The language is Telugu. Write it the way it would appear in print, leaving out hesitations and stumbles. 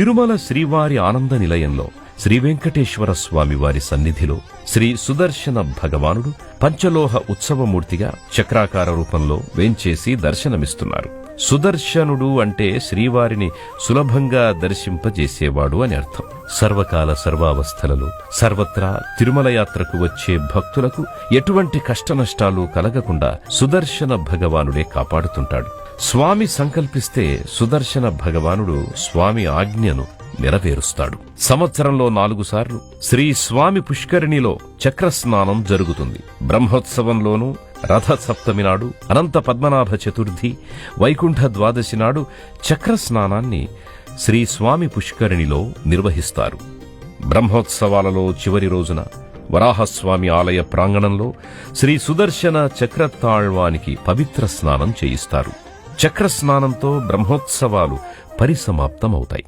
తిరుమల శ్రీవారి ఆనంద నిలయంలో శ్రీ వెంకటేశ్వర స్వామి వారి సన్నిధిలో శ్రీ సుదర్శన భగవానుడు పంచలోహ ఉత్సవమూర్తిగా చక్రాకార రూపంలో వేంచేసి దర్శనమిస్తున్నారు. సుదర్శనుడు అంటే శ్రీవారిని సులభంగా దర్శింపజేసేవాడు అని అర్థం. సర్వకాల సర్వావస్థలలో సర్వత్రా తిరుమల యాత్రకు వచ్చే భక్తులకు ఎటువంటి కష్టనష్టాలు కలగకుండా సుదర్శన భగవానుడే కాపాడుతుంటాడు. స్వామి సంకల్పిస్తే సుదర్శన భగవానుడు స్వామి ఆజ్ఞను నెరవేరుస్తాడు. సంవత్సరంలో 4 సార్లు శ్రీ స్వామి పుష్కరిణిలో చక్రస్నానం జరుగుతుంది. బ్రహ్మోత్సవంలోనూ, రథ సప్తమి నాడు, అనంత పద్మనాభ చతుర్థి, వైకుంఠ ద్వాదశి నాడు చక్రస్నానాన్ని శ్రీ స్వామి పుష్కరిణిలో నిర్వహిస్తారు. బ్రహ్మోత్సవాలలో చివరి రోజున వరాహస్వామి ఆలయ ప్రాంగణంలో శ్రీ సుదర్శన చక్రతాళ్వానికి పవిత్ర స్నానం చేయిస్తారు. చక్రస్నానంతో బ్రహ్మోత్సవాలు పరిసమాప్తమవుతాయి.